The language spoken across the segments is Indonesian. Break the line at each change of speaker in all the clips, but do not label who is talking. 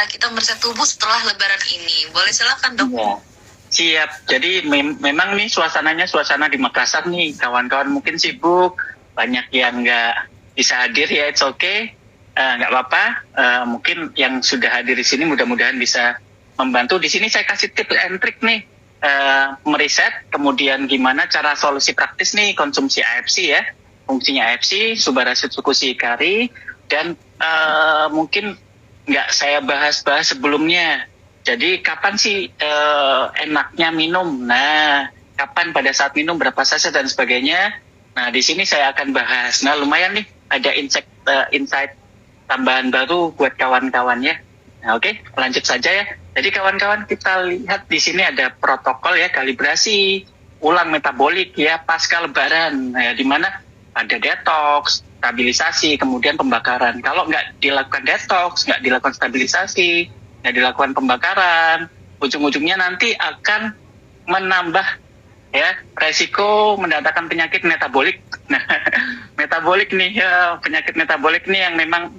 kita memeriksa tubuh setelah Lebaran ini. Boleh silakan dok.
Ya. Siap. Jadi memang nih suasananya suasana di Makassar nih. Kawan-kawan mungkin sibuk, banyak yang nggak bisa hadir ya, it's okay. Nggak apa-apa. Mungkin yang sudah hadir di sini mudah-mudahan bisa membantu. Di sini saya kasih tips and trick nih. Meriset, kemudian gimana cara solusi praktis nih konsumsi AFC ya. Fungsinya AFC, Subarachid Fukusi Hikari, dan mungkin nggak saya bahas-bahas sebelumnya. Jadi kapan sih enaknya minum? Nah, kapan pada saat minum, berapa saset dan sebagainya. Nah, di sini saya akan bahas. Nah, lumayan nih ada insight tambahan baru buat kawan-kawannya. Nah, oke, lanjut saja ya. Jadi kawan-kawan, kita lihat di sini ada protokol ya, kalibrasi ulang metabolik ya pasca Lebaran. Nah, di mana ada detox, stabilisasi, kemudian pembakaran. Kalau nggak dilakukan detox, nggak dilakukan stabilisasi, nggak dilakukan pembakaran, ujung-ujungnya nanti akan menambah ya resiko mendatangkan penyakit metabolik. Nah, metabolik nih ya, penyakit metabolik nih yang memang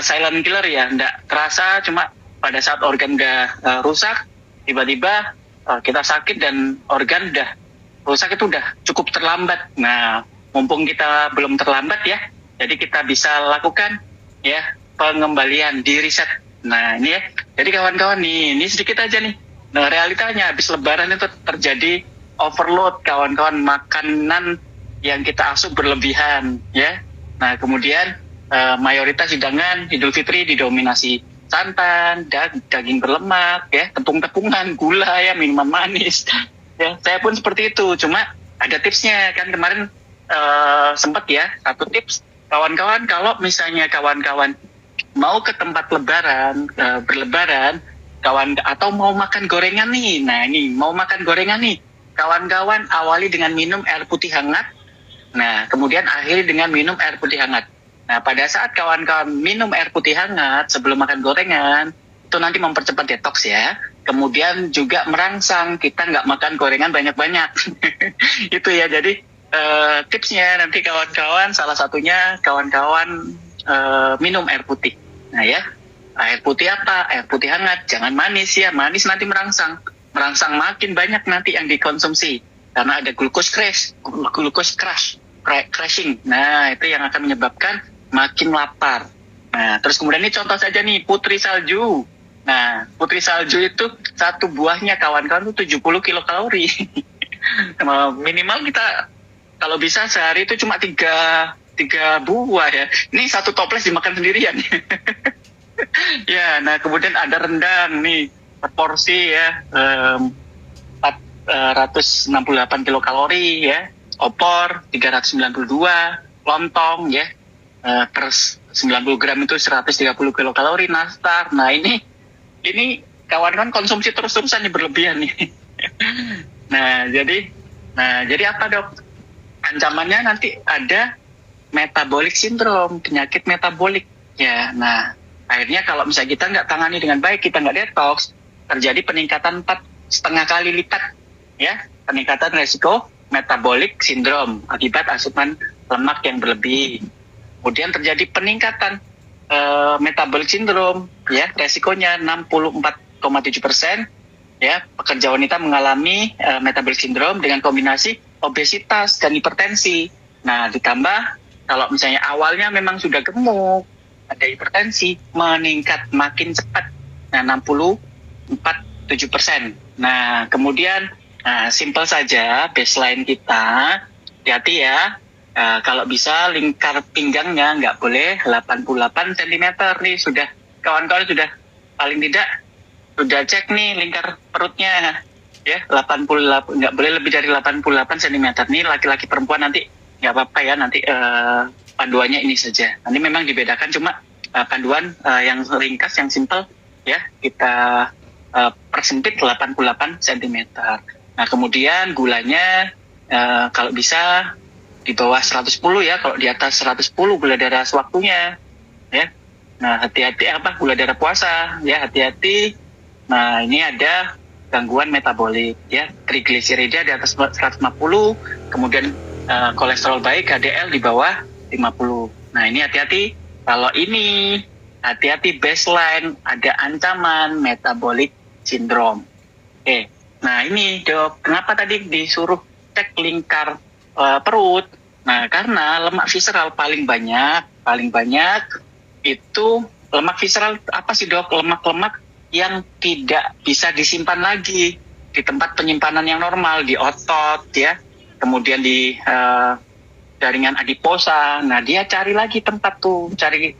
silent killer ya, nggak terasa, cuma pada saat organ udah rusak, tiba-tiba kita sakit dan organ udah rusak itu udah cukup terlambat. Nah, mumpung kita belum terlambat ya, jadi kita bisa lakukan ya pengembalian di riset. Nah ini ya, jadi kawan-kawan nih, ini sedikit aja nih. Nah realitanya habis Lebaran itu terjadi overload kawan-kawan, makanan yang kita asup berlebihan ya. Nah kemudian mayoritas hidangan Idul Fitri didominasi santan, daging berlemak ya, tepung-tepungan, gula ya, minuman manis. Ya, saya pun seperti itu, cuma ada tipsnya kan kemarin. Sempat ya satu tips kawan-kawan, kalau misalnya kawan-kawan mau ke tempat lebaran, berlebaran atau mau makan gorengan nih. Nah ini mau makan gorengan nih, kawan-kawan awali dengan minum air putih hangat. Nah kemudian akhiri dengan minum air putih hangat. Nah pada saat kawan-kawan minum air putih hangat sebelum makan gorengan, itu nanti mempercepat detoks ya. Kemudian juga merangsang kita nggak makan gorengan banyak-banyak. Itu ya, jadi tipsnya nanti kawan-kawan, salah satunya kawan-kawan minum air putih. Nah ya, air putih apa? Air putih hangat, jangan manis ya, manis nanti merangsang makin banyak nanti yang dikonsumsi karena ada glucose crashing. Nah itu yang akan menyebabkan makin lapar. Nah terus kemudian ini contoh saja nih, putri salju. Nah putri salju itu satu buahnya kawan-kawan itu 70 kilokalori. Minimal kita kalau bisa sehari itu cuma tiga buah ya. Ini satu toples dimakan sendirian. Ya, nah kemudian ada rendang nih, porsi ya 468 kilokalori ya. Opor 392, lontong ya per 90 gram itu 130 kilokalori, nastar. Nah ini kawan-kawan konsumsi terus-terusan nih, berlebihan nih. Nah jadi apa dok? Ancamannya nanti ada metabolic syndrome, penyakit metabolik ya. Nah akhirnya kalau misalnya kita nggak tangani dengan baik, kita nggak detox, terjadi peningkatan 4,5 kali lipat ya, peningkatan resiko metabolic syndrome akibat asupan lemak yang berlebih. Kemudian terjadi peningkatan metabolic syndrome ya, resikonya 64,7% ya, pekerja wanita mengalami metabolic syndrome dengan kombinasi obesitas dan hipertensi. Nah ditambah kalau misalnya awalnya memang sudah gemuk, ada hipertensi, meningkat makin cepat. Nah 64,7%. Nah kemudian simple saja baseline kita, hati-hati ya. Kalau bisa lingkar pinggangnya nggak boleh 88 cm nih, sudah kawan-kawan sudah paling tidak sudah cek nih lingkar perutnya ya, 88, nggak boleh lebih dari 88 cm nih, laki-laki perempuan nanti nggak apa-apa ya, nanti panduannya ini saja. Nanti memang dibedakan, cuma panduan yang ringkas, yang simple ya, kita persempit 88 cm. Nah kemudian gulanya kalau bisa di bawah 110 ya, kalau di atas 110 gula darah sewaktunya ya. Nah hati-hati gula darah puasa ya, hati-hati. Nah ini ada gangguan metabolik ya, trigliserida di atas 150, kemudian kolesterol baik HDL di bawah 50. Nah ini hati-hati, kalau ini hati-hati baseline, ada ancaman metabolic syndrome. Oke, nah ini dok, kenapa tadi disuruh cek lingkar perut? Nah, karena lemak visceral paling banyak itu lemak visceral apa sih dok? Lemak-lemak yang tidak bisa disimpan lagi di tempat penyimpanan yang normal, di otot ya, kemudian di jaringan adiposa. Nah, dia cari lagi tempat tuh, cari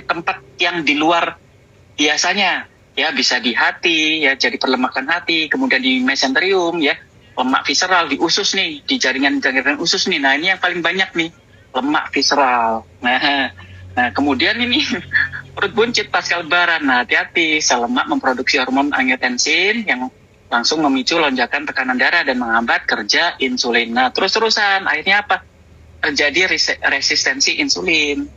tempat yang di luar biasanya. Ya, bisa di hati, ya jadi perlemakan hati, kemudian di mesenterium, ya lemak visceral di usus nih, di jaringan usus nih. Nah, ini yang paling banyak nih, lemak visceral. Nah kemudian ini perut buncit pasca lebaran. Nah, hati-hati, sel lemak memproduksi hormon angiotensin yang langsung memicu lonjakan tekanan darah dan menghambat kerja insulin. Nah, terus-terusan akhirnya apa? Terjadi resistensi insulin.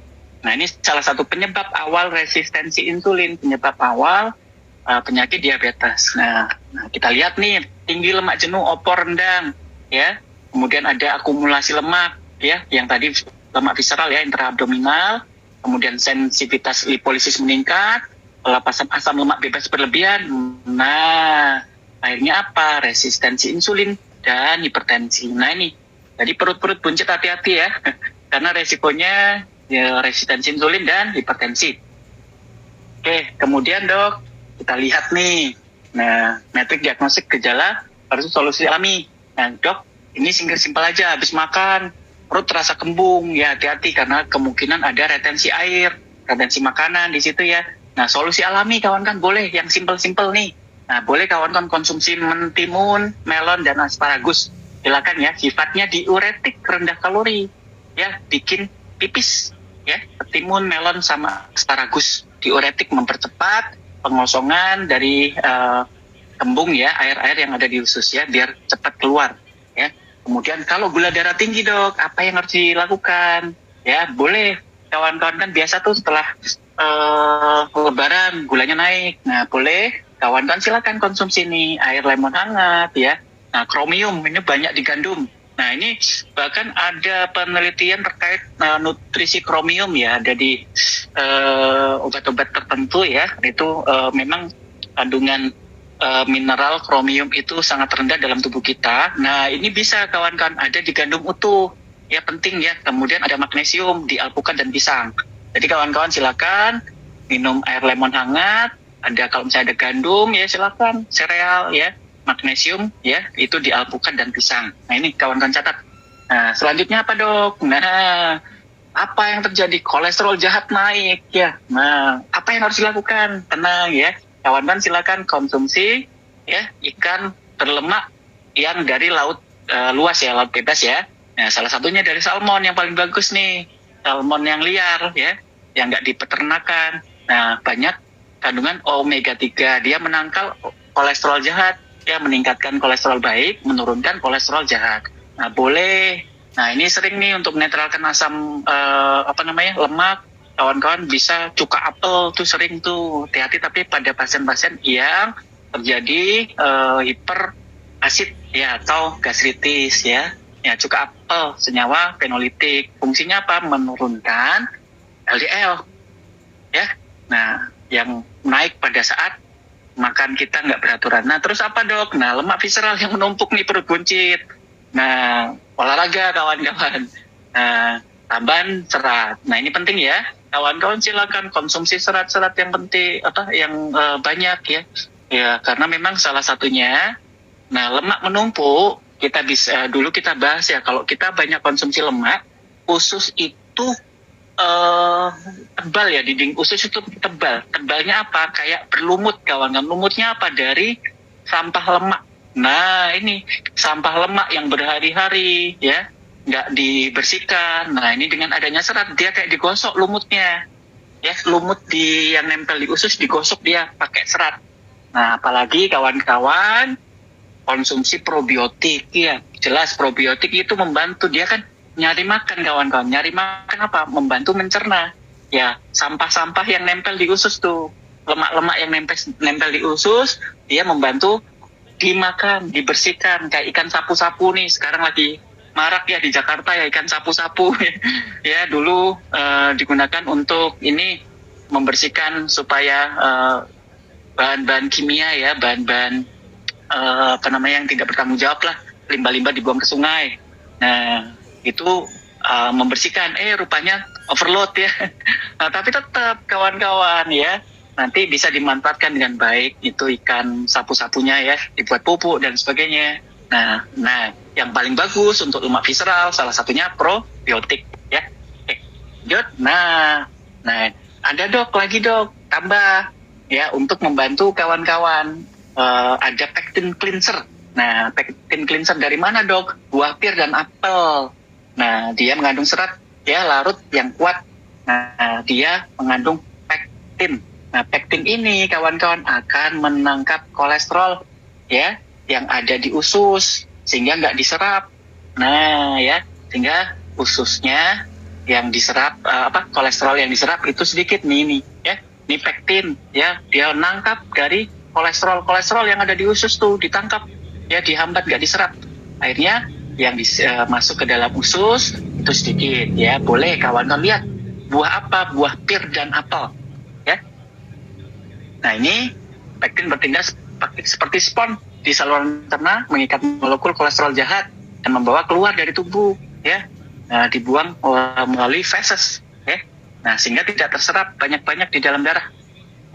Nah, ini salah satu penyebab awal resistensi insulin, penyebab awal penyakit diabetes. Nah, kita lihat nih, tinggi lemak jenuh, opor rendang, ya. Kemudian ada akumulasi lemak, ya, yang tadi lemak visceral ya, intraabdominal. Kemudian sensitivitas lipolisis meningkat, pelepasan asam lemak bebas berlebihan. Nah, akhirnya apa? Resistensi insulin dan hipertensi. Nah, ini. Jadi perut-perut buncit hati-hati ya, karena resikonya ya, resistensi insulin dan hipertensi. Oke, kemudian dok, kita lihat nih, nah metrik diagnostik gejala versus solusi alami. Nah dok, ini simpel aja, habis makan perut terasa kembung, ya hati-hati karena kemungkinan ada retensi air, retensi makanan di situ ya. Nah solusi alami kawan-kawan boleh yang simpel-simpel nih. Nah boleh kawan-kawan konsumsi mentimun, melon dan asparagus. Silakan ya, sifatnya diuretik, rendah kalori, ya bikin pipis, ya timun, melon sama asparagus. Diuretik mempercepat pengosongan dari kembung ya, air-air yang ada di usus ya, biar cepat keluar. Ya, kemudian kalau gula darah tinggi dok, apa yang harus dilakukan? Ya boleh, kawan-kawan kan biasa tuh setelah lebaran gulanya naik. Nah boleh, kawan-kawan silakan konsumsi nih air lemon hangat ya. Nah, kromium ini banyak di gandum. Nah, ini bahkan ada penelitian terkait nutrisi kromium ya, ada di obat-obat tertentu ya. Itu memang kandungan mineral kromium itu sangat rendah dalam tubuh kita. Nah, ini bisa kawan-kawan ada di gandum utuh. Ya, penting ya. Kemudian ada magnesium di alpukat dan pisang. Jadi kawan-kawan silakan minum air lemon hangat. Ada kalau misalnya ada gandum ya silakan, sereal ya. Magnesium ya itu di alpukat dan pisang. Nah ini kawan-kawan catat. Nah selanjutnya apa dok? Nah apa yang terjadi? Kolesterol jahat naik ya. Nah apa yang harus dilakukan? Tenang ya, kawan-kawan silakan konsumsi ya ikan berlemak yang dari laut luas ya, laut bebas ya. Nah salah satunya dari salmon yang paling bagus nih, salmon yang liar ya, yang nggak di peternakan. Nah banyak kandungan omega 3, dia menangkal kolesterol jahat. Ya meningkatkan kolesterol baik, menurunkan kolesterol jahat. Nah boleh. Nah ini sering nih untuk menetralkan asam lemak. Kawan-kawan bisa cuka apel tuh sering tuh. Hati-hati tapi pada pasien-pasien yang terjadi hiperasid ya atau gastritis ya. Ya cuka apel senyawa fenolitik. Fungsinya apa? Menurunkan LDL. Ya. Nah yang naik pada saat makan kita nggak beraturan. Nah terus apa dok? Nah lemak visceral yang menumpuk nih perut buncit. Nah olahraga kawan-kawan. Nah tambahan serat. Nah ini penting ya. Kawan-kawan silakan konsumsi serat-serat yang penting yang banyak ya. Ya karena memang salah satunya. Nah lemak menumpuk kita bisa dulu kita bahas ya. Kalau kita banyak konsumsi lemak, usus itu tebal ya, dinding usus itu tebalnya apa, kayak berlumut kawan-kawan. Lumutnya apa? Dari sampah lemak. Nah ini sampah lemak yang berhari-hari ya nggak dibersihkan. Nah ini dengan adanya serat dia kayak digosok lumutnya ya, lumut yang nempel di usus digosok dia pakai serat. Nah apalagi kawan-kawan konsumsi probiotik ya, jelas probiotik itu membantu dia kan nyari makan kawan-kawan. Nyari makan apa? Membantu mencerna. Ya, sampah-sampah yang nempel di usus tuh. Lemak-lemak yang nempel di usus, dia membantu dimakan, dibersihkan. Kayak ikan sapu-sapu nih, sekarang lagi marak ya di Jakarta ya ikan sapu-sapu. Ya, dulu digunakan untuk ini membersihkan supaya bahan-bahan kimia ya, bahan-bahan yang tidak bertanggung jawab lah, limbah-limbah dibuang ke sungai. Nah itu membersihkan, rupanya overload ya. Nah, tapi tetap kawan-kawan ya, nanti bisa dimanfaatkan dengan baik itu ikan sapu-sapunya ya, dibuat pupuk dan sebagainya. Nah, yang paling bagus untuk lemak visceral salah satunya probiotik ya. Nah, ada dok tambah ya untuk membantu kawan-kawan, ada pectin cleanser. Nah, pectin cleanser dari mana dok? Buah pir dan apel. Nah, dia mengandung serat ya larut yang kuat. Nah, dia mengandung pektin. Nah, pektin ini kawan-kawan akan menangkap kolesterol ya yang ada di usus sehingga nggak diserap. Nah, ya sehingga ususnya yang diserap kolesterol yang diserap itu sedikit nih ya. Ini pektin ya, dia nangkap dari kolesterol yang ada di usus tuh, ditangkap ya, dihambat nggak diserap. Akhirnya yang masuk ke dalam usus itu sedikit ya. Boleh kawan-kawan lihat buah apa, buah pir dan apel ya. Nah, ini pektin bertindak seperti spons di saluran cerna, mengikat molekul kolesterol jahat dan membawa keluar dari tubuh ya. Nah, dibuang melalui feses ya. Nah, sehingga tidak terserap banyak-banyak di dalam darah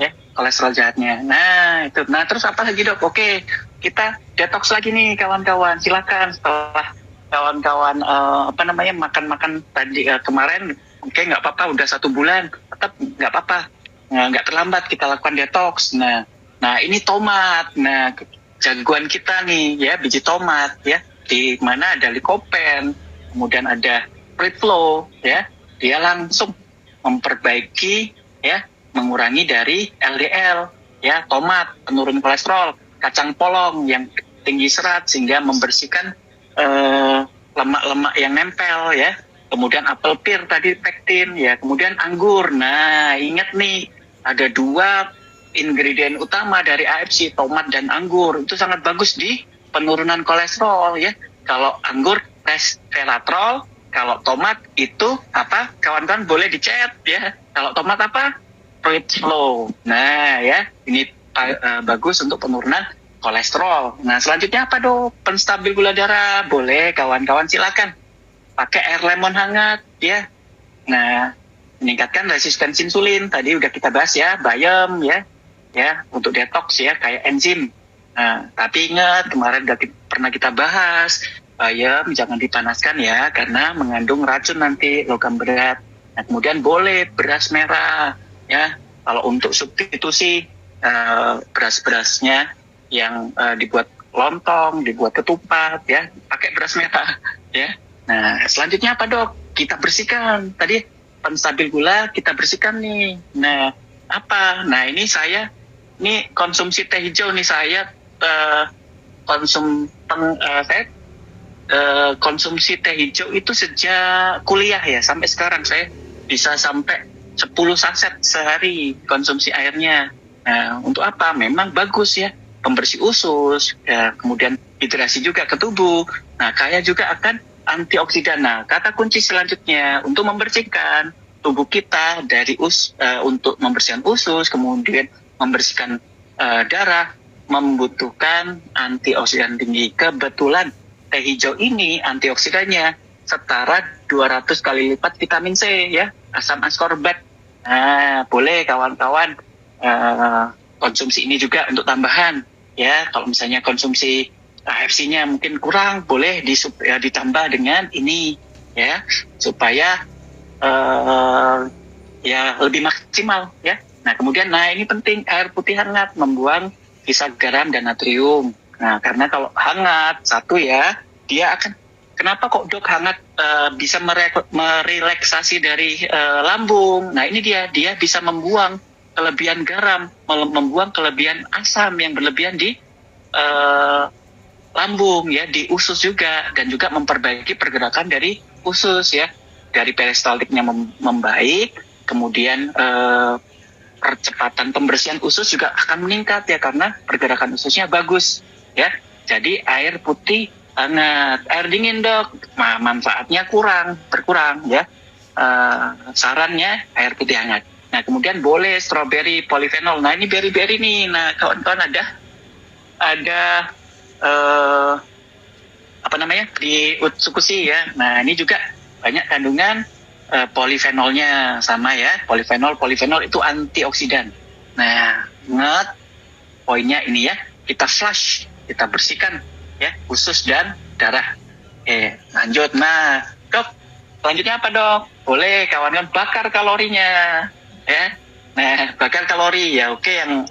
ya kolesterol jahatnya. Nah, itu. Nah, terus apa lagi dok? Oke, kita detox lagi nih kawan-kawan. Silakan setelah kawan-kawan makan tadi kemarin, oke, nggak apa-apa, udah 1 bulan tetap nggak apa-apa, nggak terlambat kita lakukan detox. Nah ini tomat. Nah, jagoan kita nih ya, biji tomat ya, di mana ada lycopene, kemudian ada fruit flow ya, dia langsung memperbaiki ya, mengurangi dari LDL ya, tomat penurun kolesterol, kacang polong yang tinggi serat sehingga membersihkan lemak-lemak yang nempel ya, kemudian apel pir tadi pektin ya, kemudian anggur. Nah, ingat nih, ada 2 ingredient utama dari AFC, tomat dan anggur. Itu sangat bagus di penurunan kolesterol ya. Kalau anggur resveratrol, kalau tomat itu apa? Kawan-kawan boleh dicet ya. Kalau tomat apa? Fruit flow. Nah, ya, ini bagus untuk penurunan kolesterol. Nah, selanjutnya apa dok? Penstabil gula darah. Boleh kawan-kawan, silakan pakai air lemon hangat ya. Nah, meningkatkan resistensi insulin. Tadi udah kita bahas ya, bayam ya untuk detox ya, kayak enzim. Nah, tapi ingat kemarin udah pernah kita bahas, bayam jangan dipanaskan ya, karena mengandung racun nanti, logam berat. Nah, kemudian boleh beras merah ya. Kalau untuk substitusi beras-berasnya yang dibuat lontong, dibuat ketupat ya, pakai beras merah ya. Nah, selanjutnya apa dok? Kita bersihkan. Tadi penstabil gula kita bersihkan nih. Nah, apa? Nah, saya konsumsi teh hijau nih, saya konsumsi teh hijau itu sejak kuliah ya, sampai sekarang saya bisa sampai 10 saset sehari konsumsi airnya. Nah, untuk apa? Memang bagus ya, pembersih usus ya, kemudian hidrasi juga ke tubuh. Nah, kaya juga akan antioksidan. Nah, kata kunci selanjutnya untuk membersihkan tubuh kita dari untuk membersihkan usus, kemudian membersihkan darah, membutuhkan antioksidan tinggi. Kebetulan teh hijau ini antioksidannya setara 200 kali lipat vitamin C ya, asam ascorbat. Nah, boleh kawan-kawan konsumsi ini juga untuk tambahan ya. Kalau misalnya konsumsi AFC-nya mungkin kurang, boleh ditambah dengan ini ya, supaya ya lebih maksimal ya. Nah, kemudian ini penting, air putih hangat, membuang sisa garam dan natrium. Nah, karena kalau hangat satu ya, dia akan, kenapa kok dok hangat bisa merelaksasi dari lambung. Nah, ini dia bisa membuang kelebihan garam, membuang kelebihan asam yang berlebihan di lambung ya, di usus juga, dan juga memperbaiki pergerakan dari usus ya, dari peristaltiknya membaik, kemudian percepatan pembersihan usus juga akan meningkat ya, karena pergerakan ususnya bagus ya. Jadi air putih hangat. Air dingin dok, manfaatnya berkurang ya. Sarannya air putih hangat. Nah, kemudian boleh strawberry polyphenol. Nah, ini berry-berry nih. Nah, kawan-kawan ada eh, apa namanya di Utsukushi ya. Nah, ini juga banyak kandungan polifenolnya sama ya. Polifenol itu antioksidan. Nah, ingat poinnya ini ya. Kita flush, kita bersihkan ya usus dan darah. Lanjut. Nah, dok, selanjutnya apa dok? Boleh kawan-kawan bakar kalorinya ya. Nah, bakar kalori ya oke yang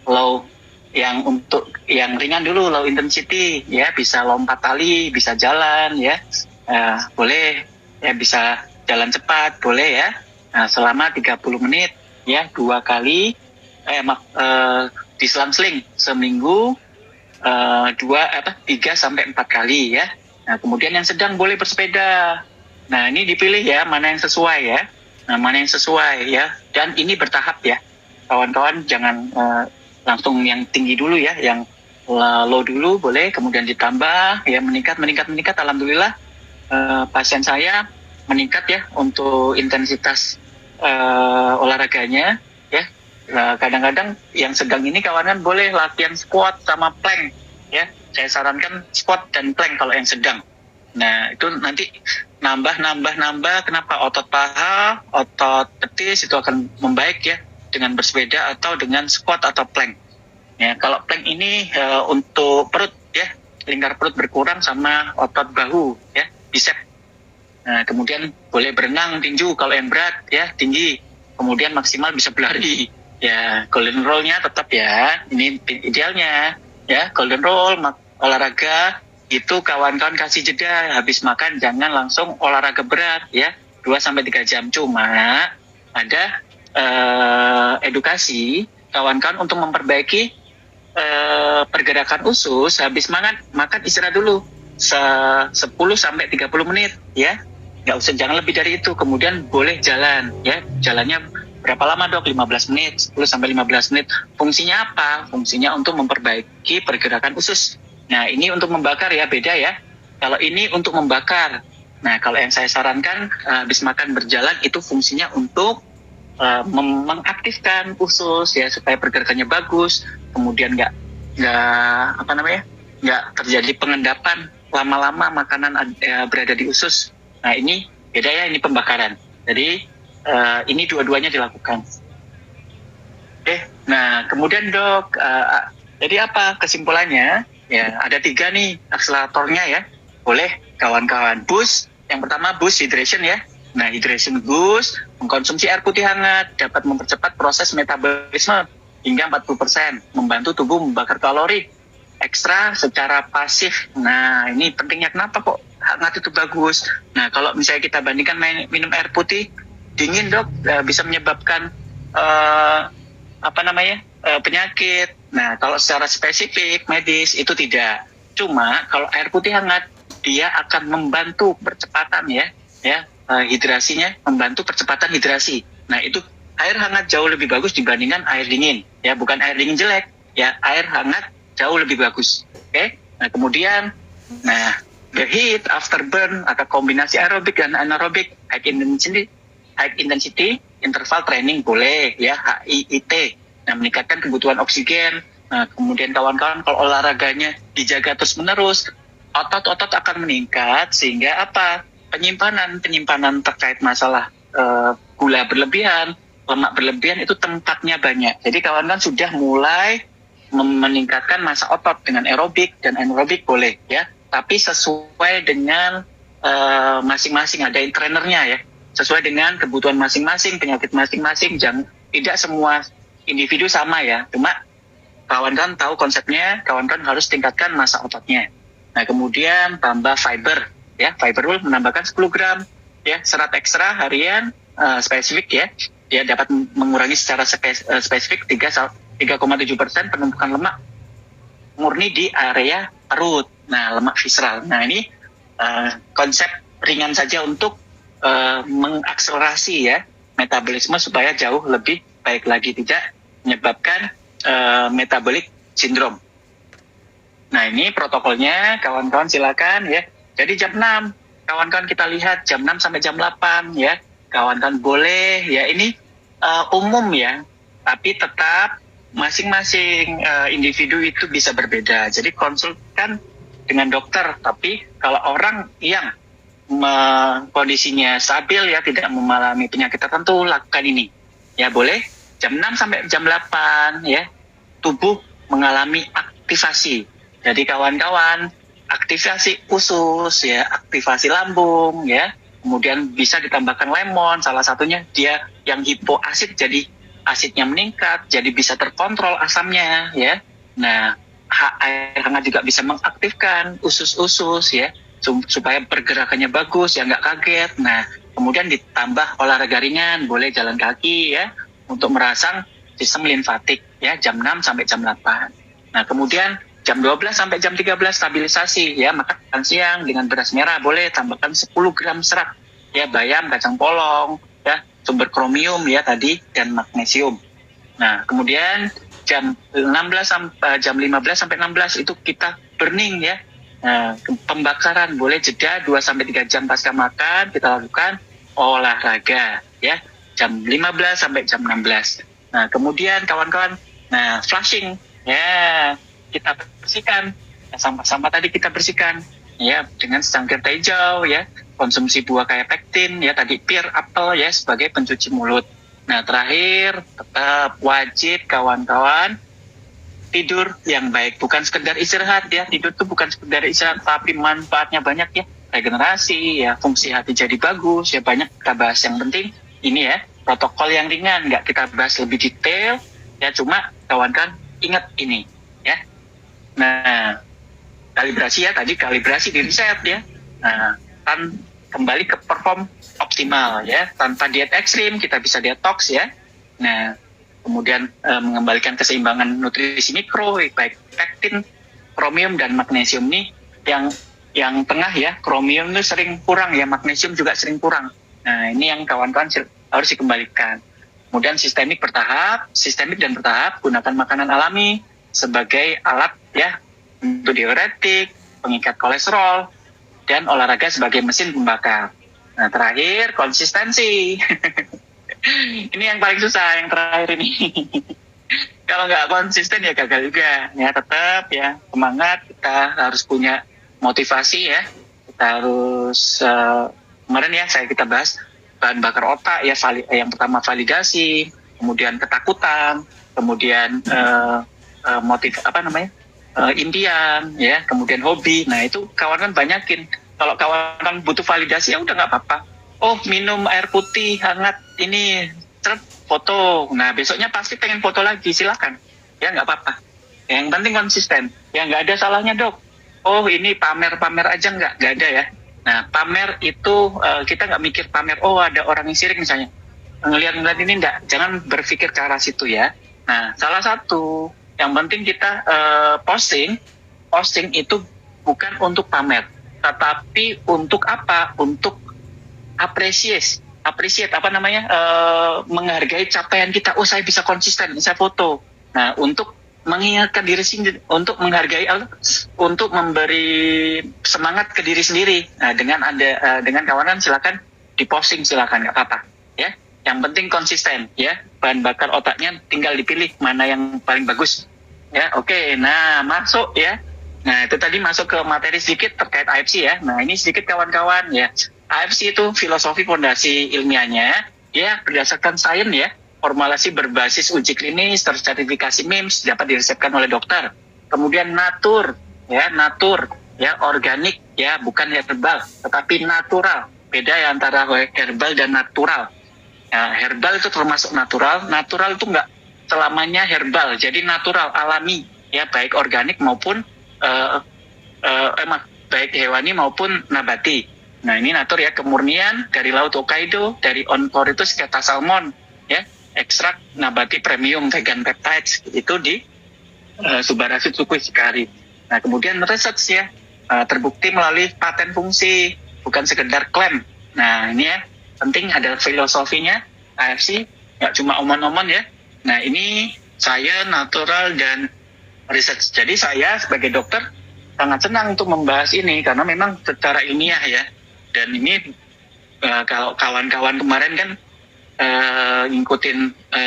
low, yang untuk yang ringan dulu low intensity ya, bisa lompat tali, bisa jalan ya. Boleh ya, bisa jalan cepat boleh ya. Nah, selama 30 menit ya, 2 kali diselang-seling seminggu 3 sampai 4 kali ya. Nah, kemudian yang sedang boleh bersepeda. Nah, ini dipilih ya mana yang sesuai ya. Nah, mana yang sesuai ya. Dan ini bertahap ya. Kawan-kawan jangan langsung yang tinggi dulu ya, yang low dulu boleh, kemudian ditambah ya, meningkat. Alhamdulillah pasien saya meningkat ya untuk intensitas olahraganya ya. Kadang-kadang yang sedang ini kawan-kawan boleh latihan squat sama plank ya. Saya sarankan squat dan plank kalau yang sedang. Nah, itu nanti nambah. Kenapa? Otot paha, otot betis itu akan membaik ya dengan bersepeda atau dengan squat atau plank. Ya, kalau plank ini untuk perut ya, lingkar perut berkurang sama otot bahu ya, bicep. Nah, kemudian boleh berenang tinju kalau yang berat ya, tinggi. Kemudian maksimal bisa berlari. Ya, golden roll-nya tetap ya. Ini idealnya ya, golden roll olahraga itu kawan-kawan kasih jeda habis makan, jangan langsung olahraga berat ya, 2-3 jam. Cuma ada edukasi kawan-kawan untuk memperbaiki pergerakan usus habis makan istirahat dulu 10-30 menit ya, jangan lebih dari itu. Kemudian boleh jalan ya, jalannya berapa lama dok? 15 menit, 10-15 menit. Fungsinya apa? Fungsinya untuk memperbaiki pergerakan usus. Nah, ini untuk membakar ya, beda ya. Kalau ini untuk membakar. Nah, kalau yang saya sarankan habis makan berjalan itu fungsinya untuk mengaktifkan usus ya, supaya pergerakannya bagus. Kemudian nggak terjadi pengendapan lama-lama makanan berada di usus. Nah, ini beda ya, ini pembakaran. Jadi ini dua-duanya dilakukan. Nah kemudian dok, jadi apa kesimpulannya? Ya, ada 3 nih akseleratornya ya. Boleh kawan-kawan. Boost, yang pertama boost hydration ya. Nah, hydration boost, mengkonsumsi air putih hangat, dapat mempercepat proses metabolisme hingga 40%, membantu tubuh membakar kalori ekstra secara pasif. Nah, ini pentingnya kenapa kok hangat itu bagus. Nah, kalau misalnya kita bandingkan minum air putih dingin dok, bisa menyebabkan penyakit. Nah, kalau secara spesifik medis itu tidak. Cuma kalau air putih hangat dia akan membantu percepatan hidrasinya, membantu percepatan hidrasi. Nah, itu air hangat jauh lebih bagus dibandingkan air dingin. Ya, bukan air dingin jelek, ya air hangat jauh lebih bagus. Oke. Nah, kemudian the heat after burn atau kombinasi aerobik dan anaerobik high intensity interval training boleh ya, HIIT. Nah, meningkatkan kebutuhan oksigen. Nah, kemudian kawan-kawan kalau olahraganya dijaga terus-menerus, otot-otot akan meningkat sehingga apa? Penyimpanan terkait masalah gula berlebihan, lemak berlebihan itu tempatnya banyak. Jadi kawan-kawan sudah mulai meningkatkan massa otot dengan aerobik dan anaerobik boleh ya, tapi sesuai dengan masing-masing, ada trainernya ya, sesuai dengan kebutuhan masing-masing, penyakit masing-masing. Tidak semua individu sama ya, cuma kawan-kawan tahu konsepnya, kawan-kawan harus tingkatkan massa ototnya. Nah, kemudian tambah fiber ya, fiber menambahkan 10 gram ya, serat ekstra harian spesifik ya, dia dapat mengurangi secara spesifik 3,7% penumpukan lemak murni di area perut. Nah, lemak visceral. Nah, ini konsep ringan saja untuk mengakselerasi ya metabolisme supaya jauh lebih baik lagi, tidak menyebabkan metabolic syndrome. Nah, ini protokolnya kawan-kawan silakan ya. Jadi jam 6 kawan-kawan kita lihat, jam 6 sampai jam 8 ya. Kawan-kawan boleh ya, ini umum ya, tapi tetap masing-masing individu itu bisa berbeda. Jadi konsulkan dengan dokter, tapi kalau orang yang kondisinya stabil ya, tidak mengalami penyakit tertentu, lakukan ini. Ya boleh jam 6 sampai jam 8 ya, tubuh mengalami aktivasi. Jadi kawan-kawan, aktivasi usus ya, aktivasi lambung ya, kemudian bisa ditambahkan lemon, salah satunya dia yang hipoasid jadi asidnya meningkat, jadi bisa terkontrol asamnya ya. Nah, air hangat juga bisa mengaktifkan usus-usus ya, supaya pergerakannya bagus ya, nggak kaget. Nah, kemudian ditambah olahraga ringan, boleh jalan kaki ya, untuk merangsang sistem limfatik ya, jam 6 sampai jam 8. Nah, kemudian jam 12 sampai jam 13 stabilisasi ya, makan siang dengan beras merah, boleh tambahkan 10 gram serat ya, bayam, kacang polong ya, sumber kromium ya tadi, dan magnesium. Nah, kemudian jam 15 sampai 16 itu kita burning ya. Nah, pembakaran, boleh jeda 2 sampai 3 jam pasca makan kita lakukan olahraga ya, jam 15 sampai jam 16. Nah, kemudian kawan-kawan, nah flushing ya, kita bersihkan sampah-sampah tadi, kita bersihkan ya dengan secangkir teh hijau ya, konsumsi buah kayak pektin ya tadi, pir, apel ya sebagai pencuci mulut. Nah, terakhir tetap wajib kawan-kawan tidur yang baik, bukan sekedar istirahat ya. Tidur itu bukan sekedar istirahat, tapi manfaatnya banyak ya, regenerasi ya, fungsi hati jadi bagus ya, banyak kita bahas. Yang penting ini ya, protokol yang ringan, nggak kita bahas lebih detail ya, cuma kawan-kawan ingat ini ya. Nah, kalibrasi ya tadi, kalibrasi di riset ya. Nah, kan kembali ke perform optimal ya, tanpa diet ekstrim kita bisa detox ya. Nah, kemudian mengembalikan keseimbangan nutrisi mikro, baik pektin, kromium, dan magnesium nih yang tengah ya. Kromium itu sering kurang ya, magnesium juga sering kurang. Nah, ini yang kawan-kawan harus dikembalikan. Kemudian sistemik dan bertahap, gunakan makanan alami sebagai alat ya untuk diuretik, pengikat kolesterol, dan olahraga sebagai mesin pembakar. Nah, terakhir konsistensi. Ini yang paling susah, yang terakhir ini. Kalau nggak konsisten ya gagal juga. Ya tetap ya semangat, kita harus punya motivasi ya. Kita harus kemarin ya kita bahas bahan bakar otak ya, yang pertama validasi, kemudian ketakutan, kemudian impian ya, kemudian hobi. Nah, itu kawan-kawan banyakin. Kalau kawan-kawan butuh validasi ya udah nggak apa-apa. Oh, minum air putih hangat ini, foto. Nah, besoknya pasti pengen foto lagi, silakan. Ya, nggak apa-apa. Yang penting konsisten. Ya, nggak ada salahnya, Dok. Oh, ini pamer-pamer aja nggak ada ya. Nah, pamer itu kita nggak mikir pamer, oh ada orang yang sirik misalnya. Ngelihat-ngelihat ini nggak, jangan berpikir ke arah situ ya. Nah, salah satu yang penting kita posting itu bukan untuk pamer, tetapi untuk apa? Untuk appreciate menghargai capaian kita. Oh, saya bisa konsisten, saya foto. Nah, untuk mengingatkan diri sendiri, untuk menghargai, untuk memberi semangat ke diri sendiri. Nah, dengan kawanan silakan diposting, silakan, nggak apa-apa ya. Yang penting konsisten ya, bahan bakar otaknya tinggal dipilih mana yang paling bagus ya. Oke, nah masuk ya. Nah, itu tadi masuk ke materi sedikit terkait AFC ya. Nah, ini sedikit kawan-kawan ya. AFC itu filosofi fondasi ilmiahnya ya, berdasarkan sains ya. Formulasi berbasis uji klinis tersertifikasi MIMS, dapat diresepkan oleh dokter. Kemudian natur ya, organik ya, bukan herbal tetapi natural. Beda ya antara herbal dan natural. Nah, herbal itu termasuk natural itu enggak selamanya herbal, jadi natural, alami ya, baik organik maupun baik hewani maupun nabati. Nah, ini natur ya, kemurnian dari laut Hokkaido, dari Oncorhynchus keta salmon ya, ekstrak nabati premium vegan peptides itu di Subarashi suku Hikari. Nah, kemudian research ya, terbukti melalui paten fungsi, bukan sekedar klaim. Nah, ini ya penting adalah filosofinya AFC, nggak cuma omon-omon ya. Nah, ini saya natural dan research. Jadi saya sebagai dokter sangat senang untuk membahas ini karena memang secara ilmiah ya. Dan ini kalau kawan-kawan kemarin kan ngikutin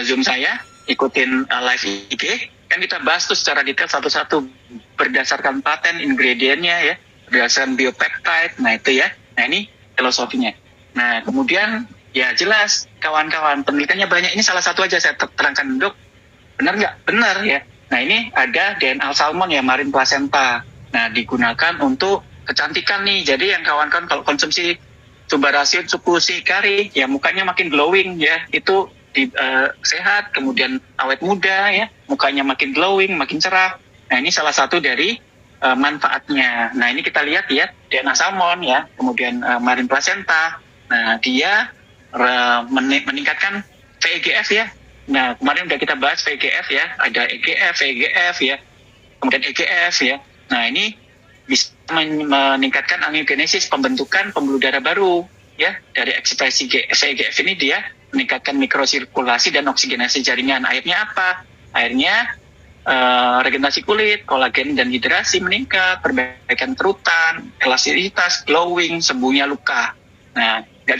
Zoom saya, ikutin live IG, kan kita bahas tuh secara detail satu-satu berdasarkan paten ingredientnya ya, berdasarkan biopeptide. Nah itu ya, nah ini filosofinya. Nah kemudian ya jelas kawan-kawan penelitiannya banyak. Ini salah satu aja saya terangkan, Dok. Benar nggak? Benar ya. Nah ini ada DNA salmon ya, marine placenta. Nah digunakan untuk kecantikan nih. Jadi yang kawan-kawan kalau konsumsi Subarasin Supusi Kari ya mukanya makin glowing ya, itu sehat, kemudian awet muda ya, mukanya makin glowing, makin cerah. Nah ini salah satu dari manfaatnya. Nah ini kita lihat ya, DNA salmon ya, kemudian marine placenta. Nah dia meningkatkan VEGF ya. Nah kemarin udah kita bahas VEGF ya, ada EGF, VEGF ya, kemudian EGF ya. Nah ini bisa meningkatkan angiogenesis, pembentukan pembuluh darah baru ya. Dari ekspresi VEGF ini dia meningkatkan mikrosirkulasi dan oksigenasi jaringan. Akhirnya apa? Akhirnya regenerasi kulit, kolagen dan hidrasi meningkat, perbaikan kerutan, elastisitas, glowing, sembuhnya luka. Nah, nggak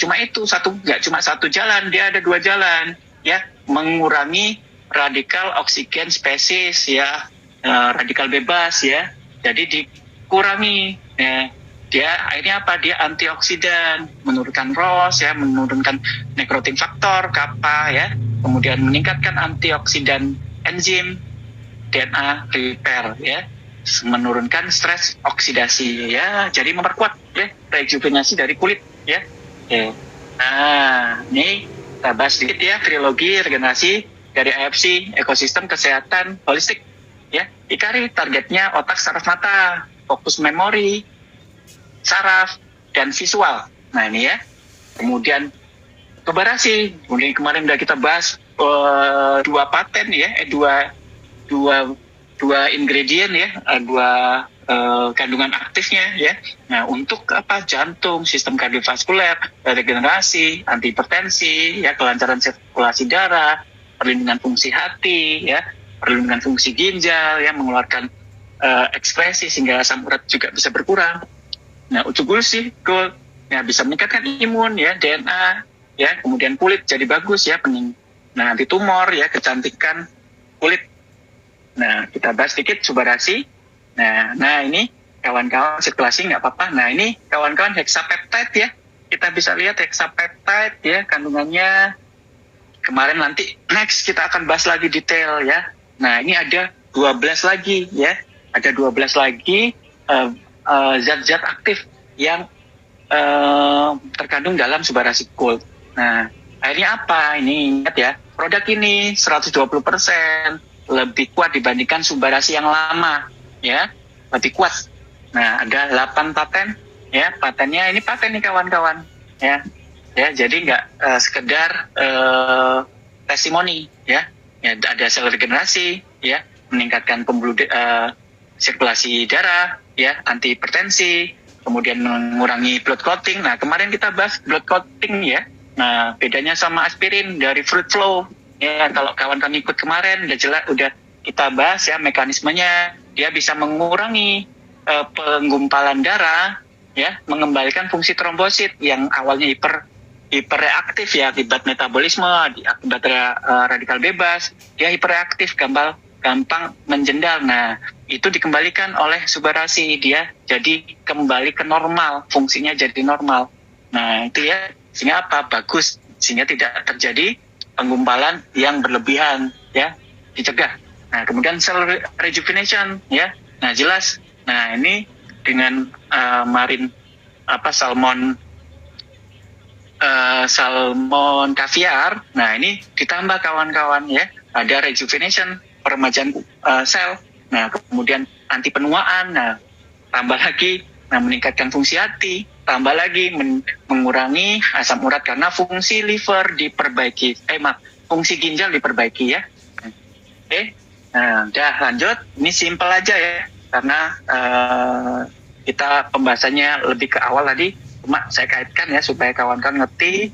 cuma satu jalan, dia ada 2 jalan ya, mengurangi radikal oksigen spesis ya, radikal bebas ya. Jadi dikurangi ya. Dia akhirnya apa? Dia antioksidan, menurunkan ROS ya, menurunkan necrotin faktor kappa ya, kemudian meningkatkan antioksidan enzim DNA repair ya, menurunkan stres oksidasi ya, jadi memperkuat ya rejuvenasi dari kulit ya. Oke. Nah, ini kita bahas sedikit ya trilogi regenerasi dari AFC, ekosistem kesehatan holistik ya. Ikari targetnya otak, saraf mata, fokus memori, saraf dan visual. Nah ini ya. Kemudian Subarasin, kemudian kemarin udah kita bahas 2 paten ya, dua ingredient ya, 2 kandungan aktifnya ya. Nah untuk apa? Jantung, sistem kardiovaskuler, regenerasi, antihipertensi ya, kelancaran sirkulasi darah, perlindungan fungsi hati ya, perlindungan fungsi ginjal ya, mengeluarkan ekskresi sehingga asam urat juga bisa berkurang. Nah, uji gold ya, bisa meningkatkan imun ya, DNA ya, kemudian kulit jadi bagus ya, nah anti tumor ya, kecantikan kulit. Nah, kita bahas sedikit Subarasin. Nah ini kawan-kawan sirkulasi nggak apa-apa. Nah ini kawan-kawan hexapeptide ya, kita bisa lihat hexapeptide ya kandungannya. Kemarin nanti next kita akan bahas lagi detail ya. Nah ini ada 12 lagi ya, ada 12 lagi zat-zat aktif yang terkandung dalam Subarasin Gold. Nah, akhirnya apa? Ini ingat ya, produk ini 120% lebih kuat dibandingkan Subarasin yang lama, ya, lebih kuat. Nah, ada 8 paten, ya, patennya ini paten nih kawan-kawan, ya, jadi nggak sekedar testimoni, ya, ada sel regenerasi, ya, meningkatkan pembuluh sirkulasi darah, ya, anti hipertensi, kemudian mengurangi blood clotting. Nah, kemarin kita bahas blood clotting ya. Nah, bedanya sama aspirin dari fruit flow. Ya, kalau kawan-kawan ikut kemarin udah kita bahas ya mekanismenya. Dia bisa mengurangi penggumpalan darah, ya, mengembalikan fungsi trombosit yang awalnya hiperreaktif ya akibat metabolisme, akibat radikal bebas, dia hiperreaktif, gampang menjendal. Nah, itu dikembalikan oleh Subarasin, dia jadi kembali ke normal, fungsinya jadi normal. Nah, itu ya, sehingga apa? Bagus, sehingga tidak terjadi penggumpalan yang berlebihan, ya, dicegah. Nah, kemudian cell rejuvenation, ya. Nah, jelas. Nah, ini dengan salmon caviar. Nah, ini ditambah kawan-kawan ya, ada rejuvenation, peremajaan sel. Nah, kemudian anti penuaan. Nah, tambah lagi, nah, meningkatkan fungsi hati. Tambah lagi mengurangi asam urat karena fungsi liver diperbaiki. Fungsi ginjal diperbaiki ya. Oke, nah, udah lanjut. Ini simple aja ya, karena kita pembahasannya lebih ke awal tadi. Cuma saya kaitkan ya supaya kawan-kawan ngerti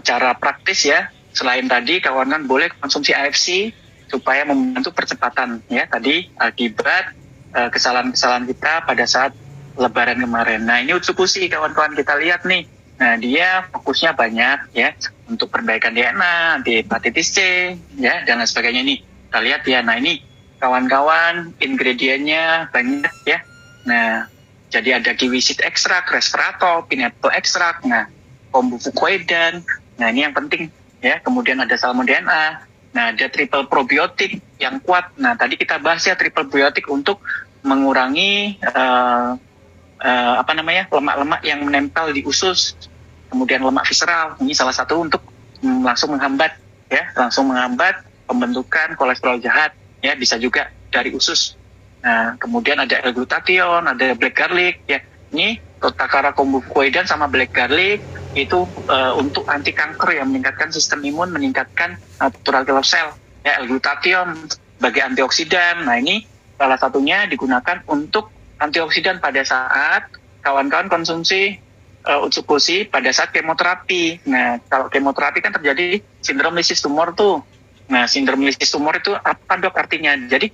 cara praktis ya. Selain tadi kawan-kawan boleh konsumsi AFC supaya membantu percepatan ya tadi akibat kesalahan-kesalahan kita pada saat Lebaran kemarin. Nah ini Utsukushi kawan-kawan, kita lihat nih Nah, dia fokusnya banyak ya untuk perbaikan DNA, di hepatitis C, ya dan lain sebagainya nih. Kita lihat ya. Nah, ini kawan-kawan ingredientnya banyak ya. Nah, jadi ada kiwi seed extract, resveratrol, pineapple extract, nah, kombu fucoidan. Nah, ini yang penting ya. Kemudian ada salmon DNA. Nah, ada triple probiotik yang kuat. Nah, tadi kita bahas ya triple probiotik untuk mengurangi lemak-lemak yang menempel di usus, kemudian lemak visceral. Ini salah satu untuk langsung menghambat pembentukan kolesterol jahat ya, bisa juga dari usus. Nah, kemudian ada L-glutathione, ada black garlic ya. Ini Takara kombu fucoidan sama black garlic itu untuk anti kanker yang meningkatkan sistem imun, meningkatkan natural killer cell ya. L-glutathione sebagai antioksidan. Nah, ini salah satunya digunakan untuk antioksidan pada saat kawan-kawan konsumsi utsukushi pada saat kemoterapi. Nah, kalau kemoterapi kan terjadi sindrom lisis tumor tuh. Nah, sindrom lisis tumor itu apa dok artinya? Jadi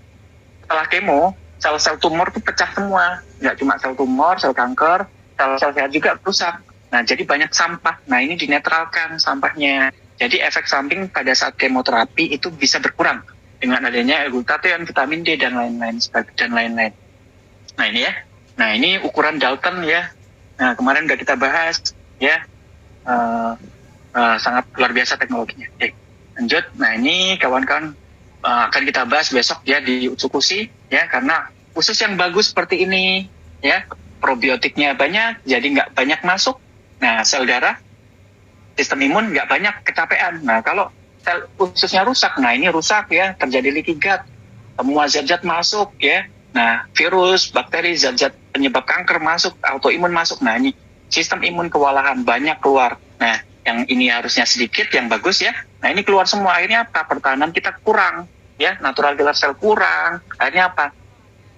setelah kemo, sel-sel tumor itu pecah semua. Nggak cuma sel tumor, sel kanker, sel-sel sehat juga rusak. Nah, jadi banyak sampah. Nah, ini dinetralkan sampahnya. Jadi efek samping pada saat kemoterapi itu bisa berkurang dengan adanya glutathione, vitamin D dan lain-lain. Nah, ini ya. Nah, ini ukuran Dalton ya. Nah, kemarin udah kita bahas ya. Sangat luar biasa teknologinya. Oke, lanjut. Nah, ini kawan-kawan akan kita bahas besok ya di utsukushi ya, karena usus yang bagus seperti ini ya, probiotiknya banyak, jadi nggak banyak masuk. Nah, sel darah, sistem imun nggak banyak kecapean. Nah, kalau sel ususnya rusak, nah ini rusak ya, terjadi leaky gut, semua zat-zat masuk ya. Nah, virus, bakteri, zat-zat penyebab kanker masuk, autoimun masuk. Nah, ini sistem imun kewalahan, banyak keluar. Nah, yang ini harusnya sedikit, yang bagus ya. Nah, ini keluar semua. Akhirnya apa? Pertahanan kita kurang. Ya, natural killer cell kurang. Akhirnya apa?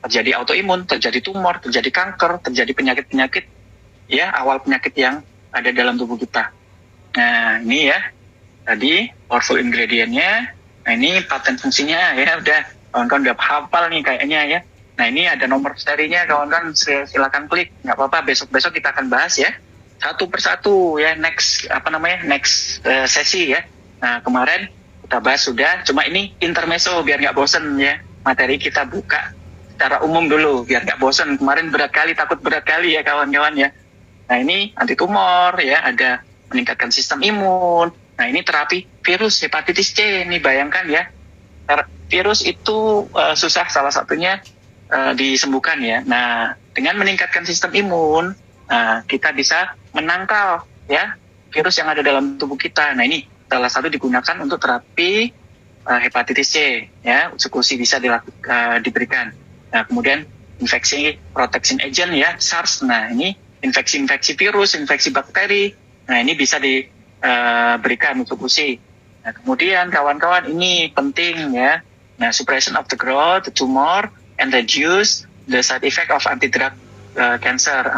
Terjadi autoimun, terjadi tumor, terjadi kanker, terjadi penyakit-penyakit. Ya, awal penyakit yang ada dalam tubuh kita. Nah, ini ya. Tadi, powerful ingredient-nya. Nah, ini paten fungsinya ya. Udah, kawan-kawan udah hafal nih kayaknya ya. Nah, ini ada nomor serinya, kawan-kawan silakan klik. Nggak apa-apa, besok-besok kita akan bahas ya. Satu persatu ya, next sesi ya. Nah, kemarin kita bahas sudah, cuma ini intermezzo biar nggak bosen ya. Materi kita buka secara umum dulu, biar nggak bosen. Kemarin takut berat kali ya kawan-kawan ya. Nah, ini anti tumor ya, ada meningkatkan sistem imun. Nah, ini terapi virus hepatitis C, ini bayangkan ya. Virus itu susah salah satunya disembuhkan ya. Nah, dengan meningkatkan sistem imun, kita bisa menangkal ya virus yang ada dalam tubuh kita. Nah, ini salah satu digunakan untuk terapi hepatitis C ya. Utsukushi bisa diberikan. Nah, kemudian infeksi protection agent ya, SARS. Nah, ini infeksi virus, infeksi bakteri. Nah, ini bisa diberikan utsukushi. Nah, kemudian kawan-kawan ini penting ya. Nah, suppression of the growth, the tumor, and reduce the side effect of anti-cancer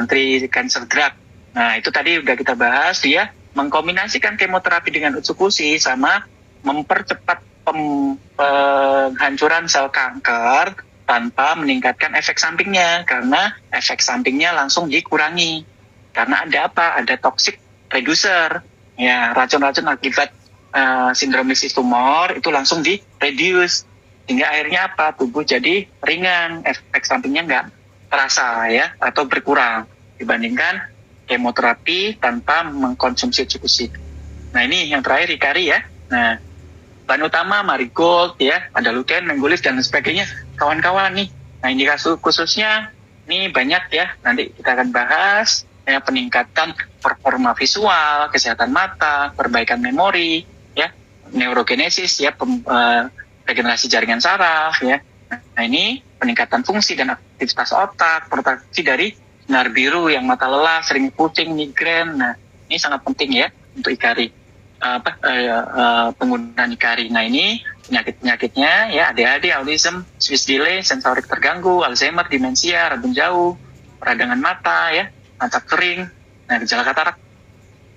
drug. Nah, itu tadi udah kita bahas, dia mengkombinasikan kemoterapi dengan utsukushi sama mempercepat penghancuran sel kanker tanpa meningkatkan efek sampingnya, karena efek sampingnya langsung dikurangi. Karena ada apa? Ada toxic reducer, ya, racun-racun akibat sindrom lisis tumor itu langsung di-reduce. Sehingga akhirnya apa? Tubuh jadi ringan, efek sampingnya nggak terasa ya, atau berkurang dibandingkan kemoterapi tanpa mengkonsumsi utsukushi. Nah, ini yang terakhir Hikari ya. Nah, bahan utama marigold ya, ada lutein, mengulis dan sebagainya. Kawan-kawan nih. Nah, indikasi khususnya ini banyak ya. Nanti kita akan bahas ya, peningkatan performa visual, kesehatan mata, perbaikan memori ya, neurogenesis ya, regenerasi jaringan saraf ya. Nah, ini peningkatan fungsi dan aktivitas otak, proteksi dari sinar biru yang mata lelah, sering pusing, migrain. Nah, ini sangat penting ya untuk Hikari. Penggunaan Hikari. Nah, ini penyakit-penyakitnya ya, ADHD, autism, Swiss delay, sensorik terganggu, Alzheimer, demensia, rabun jauh, peradangan mata ya, mata kering, nah gejala katarak.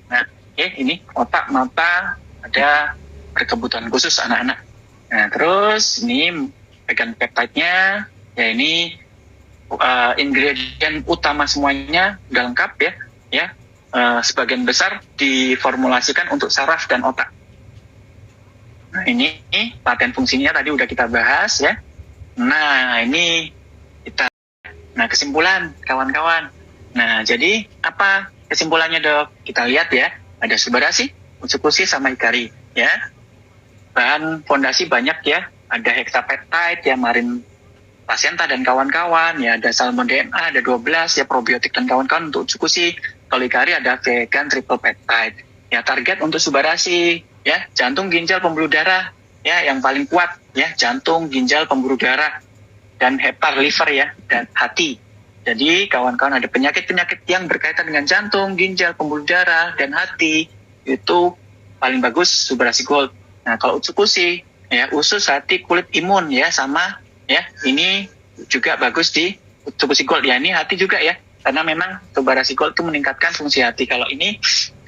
Nah, ini otak, mata, ada berkebutuhan khusus anak-anak. Nah, terus ini vegan peptide-nya, ya ini ingredient utama semuanya udah lengkap ya. sebagian besar diformulasikan untuk saraf dan otak. Nah, ini latihan fungsinya tadi udah kita bahas ya. Nah, ini kita. Nah, kesimpulan kawan-kawan. Nah, jadi apa kesimpulannya, Dok? Kita lihat ya, ada Subarashi, Utsukushi, sama Hikari ya. Bahan fondasi banyak ya, ada hexapeptide ya, marin placenta dan kawan-kawan ya, ada salmon DNA, ada 12 ya, probiotik dan kawan-kawan untuk Utsukushi. Kalau Hikari ada vegan triple peptide. Ya, target untuk Subarashi ya, jantung, ginjal, pembuluh darah ya, yang paling kuat ya, jantung, ginjal, pembuluh darah, dan hepar, liver ya, dan hati. Jadi kawan-kawan ada penyakit-penyakit yang berkaitan dengan jantung, ginjal, pembuluh darah, dan hati, itu paling bagus Subarashi Gold. Nah, kalau Utsukushi ya, usus, hati, kulit, imun ya, sama ya, ini juga bagus di Utsukushi Gold ya. Ini hati juga ya, karena memang Subarashi Gold itu meningkatkan fungsi hati. Kalau ini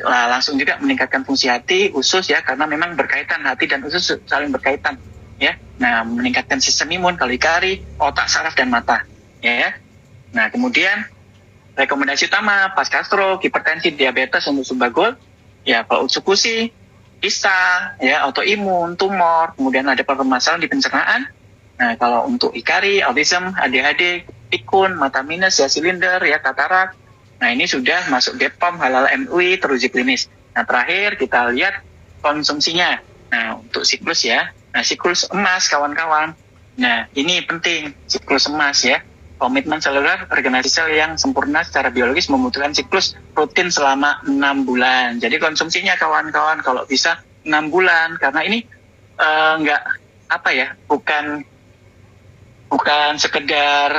langsung juga meningkatkan fungsi hati, usus ya, karena memang berkaitan, hati dan usus saling berkaitan ya. Nah, meningkatkan sistem imun. Kalau Hikari, otak, saraf, dan mata ya. Nah, kemudian rekomendasi utama pasca stroke, hipertensi, diabetes untuk Subarashi Gold ya. Kalau Utsukushi, kista ya, autoimun, tumor, kemudian ada permasalahan di pencernaan. Nah, kalau untuk Hikari, autism, ADHD, pikun, mata minus ya, silinder ya, katarak. Nah, ini sudah masuk BPOM, halal MUI, teruji klinis. Nah, terakhir kita lihat konsumsinya. Nah, untuk siklus ya. Nah, siklus emas kawan-kawan. Nah, ini penting, siklus emas ya. Komitmen seluler regenerasi sel yang sempurna secara biologis membutuhkan siklus rutin selama 6 bulan. Jadi konsumsinya kawan-kawan kalau bisa 6 bulan, karena ini bukan sekedar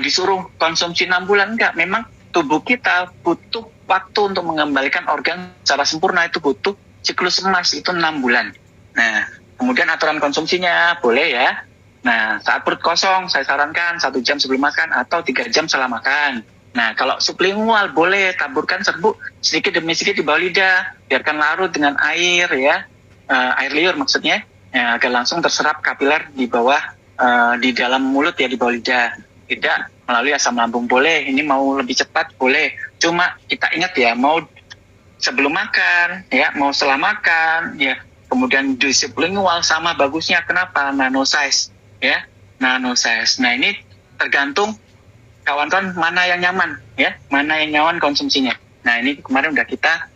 disuruh konsumsi 6 bulan, enggak. Memang tubuh kita butuh waktu untuk mengembalikan organ secara sempurna, itu butuh siklus emas, itu 6 bulan. Nah, kemudian aturan konsumsinya boleh ya. Nah, saat perut kosong saya sarankan 1 jam sebelum makan atau 3 jam setelah makan. Nah, kalau sublingual boleh taburkan serbuk sedikit demi sedikit di bawah lidah, biarkan larut dengan air ya, air liur maksudnya, ya, agar langsung terserap kapiler di bawah, di dalam mulut ya, di bawah lidah. Tidak melalui asam lambung boleh, ini mau lebih cepat boleh. Cuma kita ingat ya, mau sebelum makan ya, mau setelah makan ya. Kemudian di sublingual sama bagusnya, kenapa? Nano size ya, nano size. Nah, ini tergantung kawan-kawan mana yang nyaman ya, mana yang nyaman konsumsinya. Nah, ini kemarin udah kita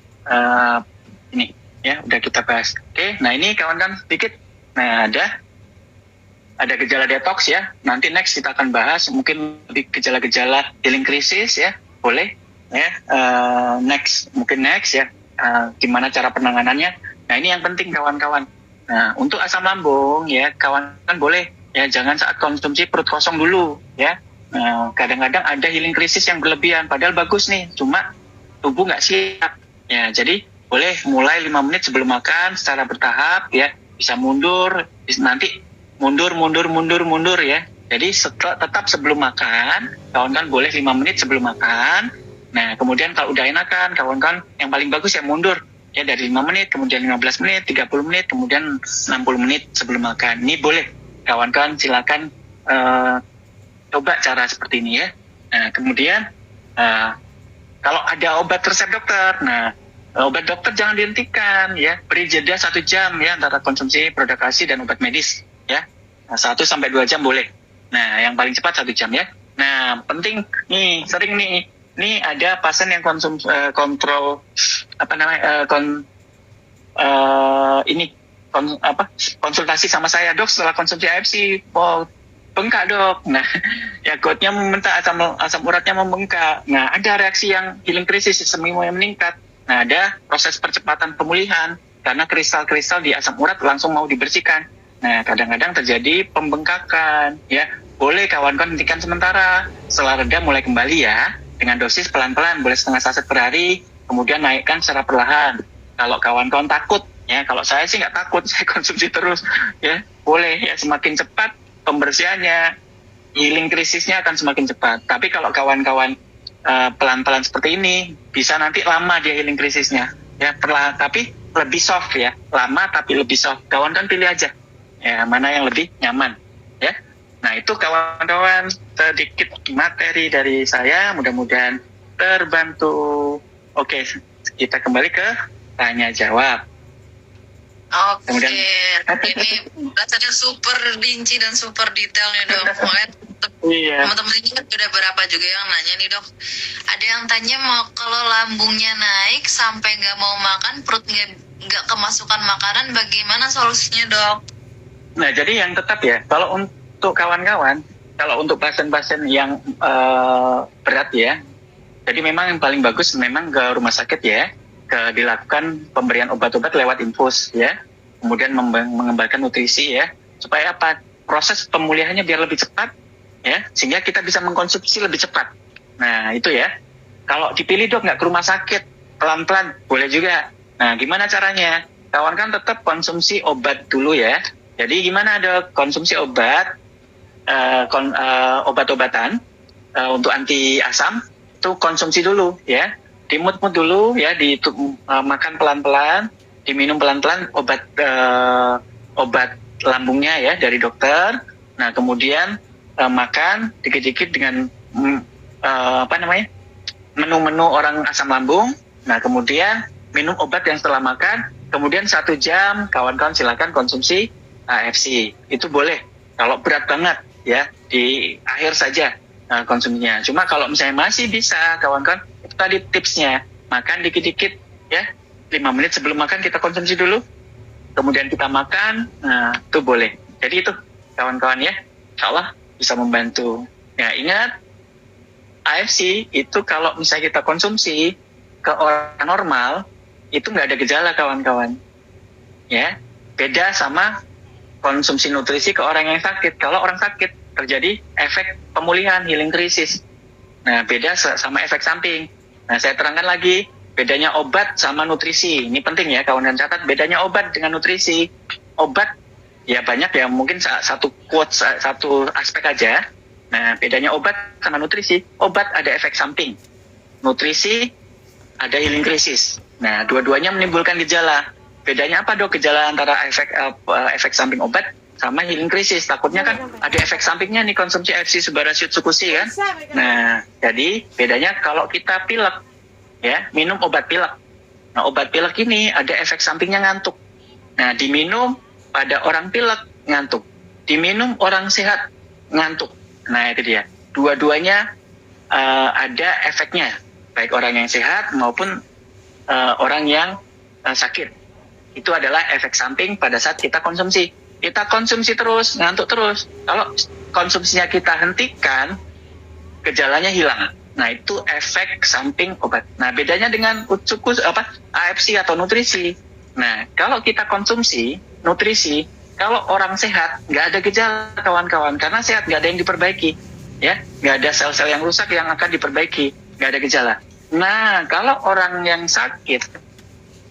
ini ya, udah kita bahas. Oke, nah ini kawan-kawan sedikit. Nah, ada gejala detox ya. Nanti next kita akan bahas mungkin lebih gejala-gejala healing krisis ya, boleh ya. Next ya, gimana cara penanganannya. Nah, ini yang penting kawan-kawan. Nah, untuk asam lambung ya, kawan-kawan boleh ya, jangan saat konsumsi perut kosong dulu ya. Nah, kadang-kadang ada healing krisis yang berlebihan, padahal bagus nih, cuma tubuh nggak siap ya. Jadi boleh mulai 5 menit sebelum makan secara bertahap ya, bisa mundur, nanti mundur ya. Jadi tetap sebelum makan, kawan-kawan boleh 5 menit sebelum makan. Nah, kemudian kalau udah enakan, kawan-kawan yang paling bagus ya mundur ya, dari 5 menit, kemudian 15 menit, 30 menit, kemudian 60 menit sebelum makan. Ini boleh kawan-kawan, silakan coba cara seperti ini ya. Nah, kemudian kalau ada obat resep dokter, nah obat dokter jangan dihentikan ya, beri jeda 1 jam ya antara konsumsi produk ASI dan obat medis ya. Nah, 1-2 jam boleh. Nah, yang paling cepat 1 jam ya. Nah, penting nih, sering nih, ini ada pasien yang kontrol konsultasi sama saya, dok, setelah konsumsi AFC bengkak dok. Nah, ya goutnya membengkak, asam uratnya membengkak. Nah, ada reaksi yang healing krisis, sistem imun yang meningkat. Nah, ada proses percepatan pemulihan karena kristal-kristal di asam urat langsung mau dibersihkan. Nah, kadang-kadang terjadi pembengkakan ya. Boleh kawan-kawan hentikan sementara, setelah reda mulai kembali ya, dengan dosis pelan-pelan, boleh setengah saset per hari, kemudian naikkan secara perlahan. Kalau kawan-kawan takut ya, kalau saya sih nggak takut, saya konsumsi terus ya, boleh ya, semakin cepat pembersihannya, healing krisisnya akan semakin cepat. Tapi kalau kawan-kawan pelan-pelan seperti ini, bisa nanti lama dia healing krisisnya ya, perlahan tapi lebih soft ya, lama tapi lebih soft. Kawan-kawan pilih aja ya, mana yang lebih nyaman ya. Nah, itu kawan-kawan sedikit materi dari saya, mudah-mudahan terbantu. Oke, kita kembali ke tanya jawab.
Oke,
Kemudian-
ini rasanya super rinci dan super detail nih dok. Makanya
Iya.
teman-teman ini kan udah berapa juga yang nanya nih dok. Ada yang tanya mau kalau lambungnya naik sampai nggak mau makan, perut nggak kemasukan makanan, bagaimana solusinya dok?
Nah, jadi yang tetap ya, kalau untuk kawan-kawan, kalau untuk pasien-pasien yang berat ya, jadi memang yang paling bagus memang ke rumah sakit ya, dilakukan pemberian obat-obat lewat infus ya, kemudian mengembangkan nutrisi ya, supaya apa? Proses pemulihannya biar lebih cepat ya, sehingga kita bisa mengkonsumsi lebih cepat. Nah, itu ya. Kalau dipilih dok nggak ke rumah sakit, pelan-pelan boleh juga. Nah, gimana caranya? Kawan kan tetap konsumsi obat dulu ya. Jadi gimana dok? Konsumsi obat, obat-obatan untuk anti asam itu konsumsi dulu ya. Dimut-mut dulu ya, makan pelan-pelan, diminum pelan-pelan obat lambungnya ya dari dokter. Nah, kemudian makan dikit-dikit dengan menu-menu orang asam lambung. Nah, kemudian minum obat yang setelah makan, kemudian 1 jam kawan-kawan silakan konsumsi AFC. Itu boleh kalau berat banget ya, di akhir saja konsumsinya. Cuma kalau misalnya masih bisa kawan-kawan, itu tadi tipsnya, makan dikit-dikit ya, 5 menit sebelum makan kita konsumsi dulu, kemudian kita makan, nah itu boleh. Jadi itu kawan-kawan ya, insya Allah bisa membantu. Ya, ingat AFC itu kalau misalnya kita konsumsi ke orang normal itu nggak ada gejala kawan-kawan ya, beda sama konsumsi nutrisi ke orang yang sakit. Kalau orang sakit terjadi efek pemulihan, healing krisis. Nah, beda sama efek samping. Nah, saya terangkan lagi bedanya obat sama nutrisi. Ini penting ya kawan-kawan, catat bedanya obat dengan nutrisi. Obat ya banyak ya, mungkin satu quote, satu aspek aja. Nah, bedanya obat sama nutrisi. Obat ada efek samping, nutrisi ada healing krisis. Nah, dua-duanya menimbulkan gejala. Bedanya apa dok? Gejala antara efek samping obat sama healing krisis. Takutnya kan ada efek sampingnya nih konsumsi AFC Subarasyut Sukusi kan. Nah, jadi bedanya kalau kita pilek ya, minum obat pilek. Nah, obat pilek ini ada efek sampingnya ngantuk. Nah, diminum pada orang pilek ngantuk, diminum orang sehat ngantuk. Nah, itu dia. Dua-duanya ada efeknya, baik orang yang sehat maupun orang yang sakit. Itu adalah efek samping pada saat kita konsumsi. Kita konsumsi terus, ngantuk terus. Kalau konsumsinya kita hentikan, gejalanya hilang. Nah, itu efek samping obat. Nah, bedanya dengan AFC atau nutrisi. Nah, kalau kita konsumsi nutrisi, kalau orang sehat, nggak ada gejala kawan-kawan. Karena sehat, nggak ada yang diperbaiki. Ya, nggak ada sel-sel yang rusak yang akan diperbaiki. Nggak ada gejala. Nah, kalau orang yang sakit,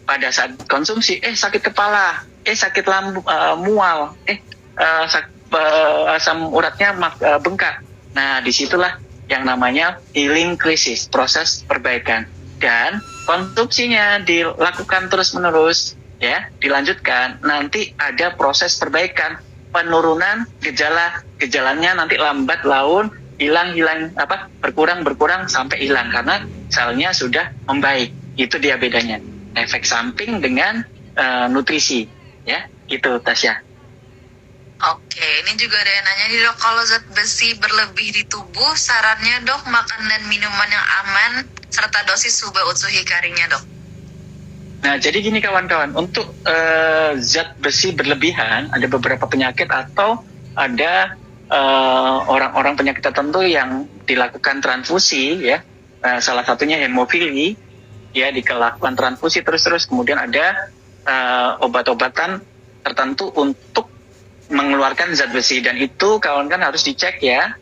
pada saat konsumsi, sakit kepala, sakit lambung, mual, asam uratnya bengkak. Nah, disitulah yang namanya healing krisis, proses perbaikan. Dan konsumsinya dilakukan terus-menerus, ya, dilanjutkan. Nanti ada proses perbaikan, penurunan gejalanya nanti lambat laun, berkurang sampai hilang karena selnya sudah membaik. Itu dia bedanya. Efek samping dengan nutrisi, ya, gitu Tasya.
Oke, ini juga ada yang nanya nih dok, kalau zat besi berlebih di tubuh, sarannya dok makan dan minuman yang aman serta dosis Suba Utsu Hikarinya dok.
Nah, jadi gini kawan-kawan, untuk zat besi berlebihan ada beberapa penyakit atau ada orang-orang penyakit tertentu yang dilakukan transfusi, ya, salah satunya hemofili. Ya, dilakukan transfusi terus-terus, kemudian ada obat-obatan tertentu untuk mengeluarkan zat besi, dan itu kawan-kawan harus dicek ya,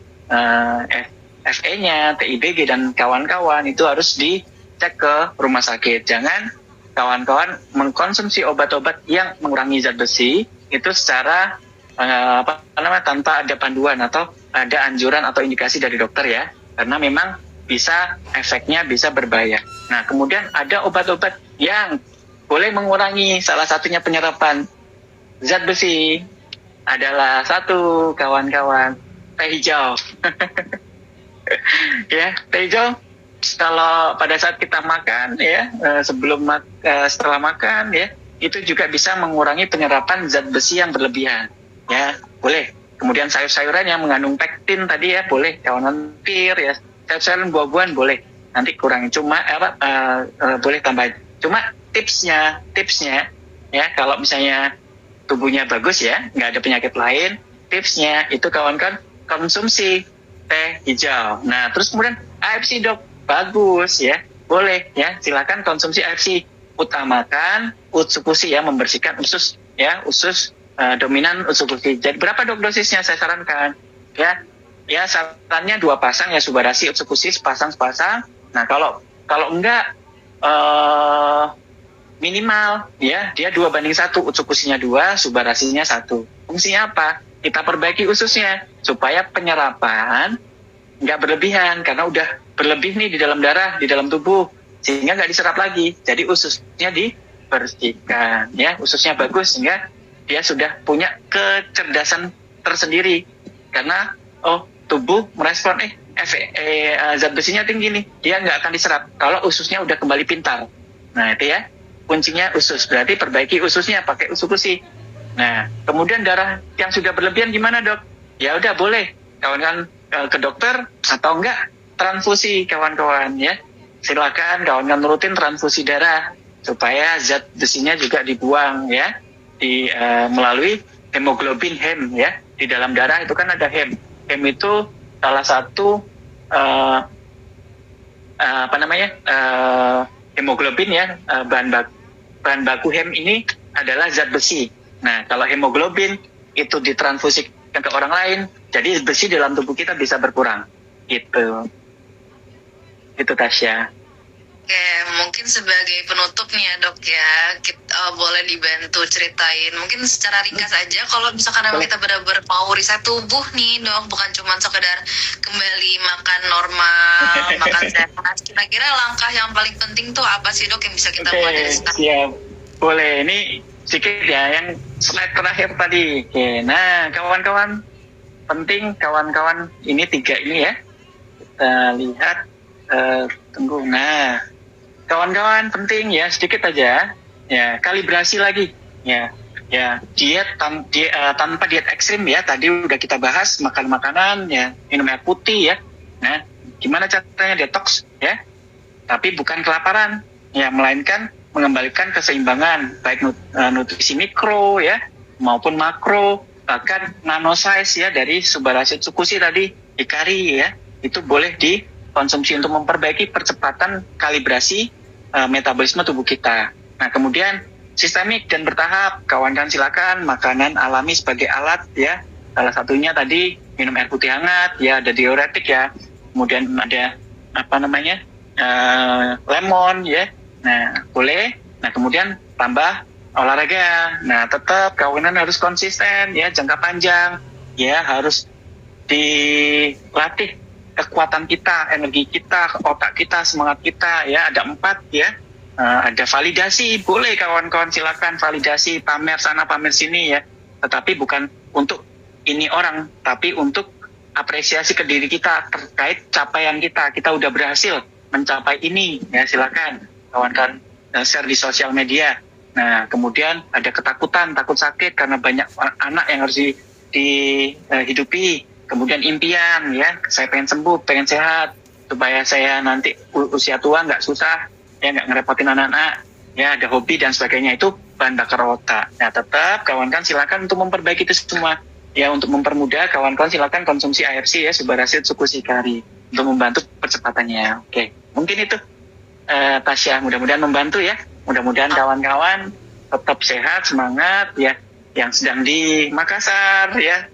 FE-nya, TIBG dan kawan-kawan itu harus dicek ke rumah sakit. Jangan kawan-kawan mengkonsumsi obat-obat yang mengurangi zat besi itu secara tanpa ada panduan atau ada anjuran atau indikasi dari dokter ya, karena memang efeknya bisa berbahaya. Nah, kemudian ada obat-obat yang boleh mengurangi, salah satunya penyerapan zat besi adalah satu kawan-kawan, teh hijau. Ya, teh hijau kalau pada saat kita makan ya, setelah makan ya, itu juga bisa mengurangi penyerapan zat besi yang berlebihan ya, boleh. Kemudian sayur-sayuran yang mengandung pektin tadi ya, boleh. Kawanan pir ya, sayur-sayuran buah-buahan boleh. Nanti kurangi, cuma boleh tambahin. Cuma tipsnya ya, kalau misalnya tubuhnya bagus ya, nggak ada penyakit lain, tipsnya itu kawan-kawan konsumsi teh hijau. Nah, terus kemudian AFC dok, bagus ya, boleh ya, silakan konsumsi AFC. Utamakan utsukushi ya, membersihkan usus ya, usus dominan utsukushi. Jadi berapa dok dosisnya saya sarankan? Ya sarannya 2 pasang ya, Subarashi utsukushi sepasang. Nah kalau enggak minimal ya, dia 2:1, utsukushinya 2, Subarashinya 1. Fungsinya apa? Kita perbaiki ususnya supaya penyerapan nggak berlebihan, karena udah berlebih nih di dalam darah, di dalam tubuh, sehingga nggak diserap lagi. Jadi ususnya dibersihkan ya, ususnya bagus sehingga dia sudah punya kecerdasan tersendiri, karena tubuh merespon zat besinya tinggi nih, dia nggak akan diserap kalau ususnya udah kembali pintar. Nah itu ya, kuncinya usus, berarti perbaiki ususnya pakai utsukushi. Nah kemudian darah yang sudah berlebihan gimana dok? Ya udah boleh kawan-kawan ke dokter, atau enggak transfusi kawan-kawan ya, silakan kawan-kawan rutin transfusi darah supaya zat besinya juga dibuang ya, melalui hemoglobin hem ya, di dalam darah itu kan ada hem itu salah satu hemoglobin ya, bahan baku hem ini adalah zat besi. Nah kalau hemoglobin itu ditransfusikan ke orang lain, jadi besi dalam tubuh kita bisa berkurang gitu. Itu Tasya.
Oke, mungkin sebagai penutup nih ya dok ya, kita boleh dibantu ceritain mungkin secara ringkas aja, kalau misalkan memang kita benar-benar mau reset tubuh nih dok, bukan cuma sekedar kembali makan normal, makan sehat, kira-kira langkah yang paling penting tuh apa sih dok yang bisa kita buat dari sekarang?
Siap, boleh. Ini sedikit ya, yang slide terakhir tadi. Oke, nah kawan-kawan, penting kawan-kawan ini 3 ini ya, kita lihat, tunggu. Nah kawan-kawan penting ya, sedikit aja ya, kalibrasi lagi ya diet tanpa diet ekstrim ya, tadi udah kita bahas, makan makanan ya, minum air putih ya. Nah gimana caranya detox ya, tapi bukan kelaparan ya, melainkan mengembalikan keseimbangan baik nutrisi mikro ya maupun makro, bahkan nano size ya, dari Subarashi utsukushi tadi, hikari ya, itu boleh dikonsumsi untuk memperbaiki percepatan kalibrasi metabolisme tubuh kita. Nah kemudian sistemik dan bertahap, kawan-kawan silakan makanan alami sebagai alat ya, salah satunya tadi minum air putih hangat ya, ada diuretik ya, kemudian ada lemon ya, nah boleh. Nah kemudian tambah olahraga. Nah tetap kawanan harus konsisten ya, jangka panjang ya, harus dilatih kekuatan kita, energi kita, otak kita, semangat kita ya. Ada 4 ya, ada validasi, boleh kawan-kawan silakan validasi, pamer sana pamer sini ya, tetapi bukan untuk ini orang, tapi untuk apresiasi ke diri kita terkait capaian kita udah berhasil mencapai ini ya, silakan kawan-kawan share di sosial media. Nah kemudian ada ketakutan, takut sakit karena banyak anak yang harus dihidupi. Kemudian impian ya, saya pengen sembuh, pengen sehat, supaya saya nanti usia tua nggak susah ya, nggak ngerepotin anak-anak ya, ada hobi dan sebagainya, itu bahan bakar otak. Nah tetap kawan-kawan silakan untuk memperbaiki itu semua ya, untuk mempermudah kawan-kawan silakan konsumsi AFC ya, Subarashi utsukushi hikari, untuk membantu percepatannya. Oke, mungkin itu Tasya, mudah-mudahan membantu ya, mudah-mudahan kawan-kawan tetap sehat, semangat ya, yang sedang di Makassar ya,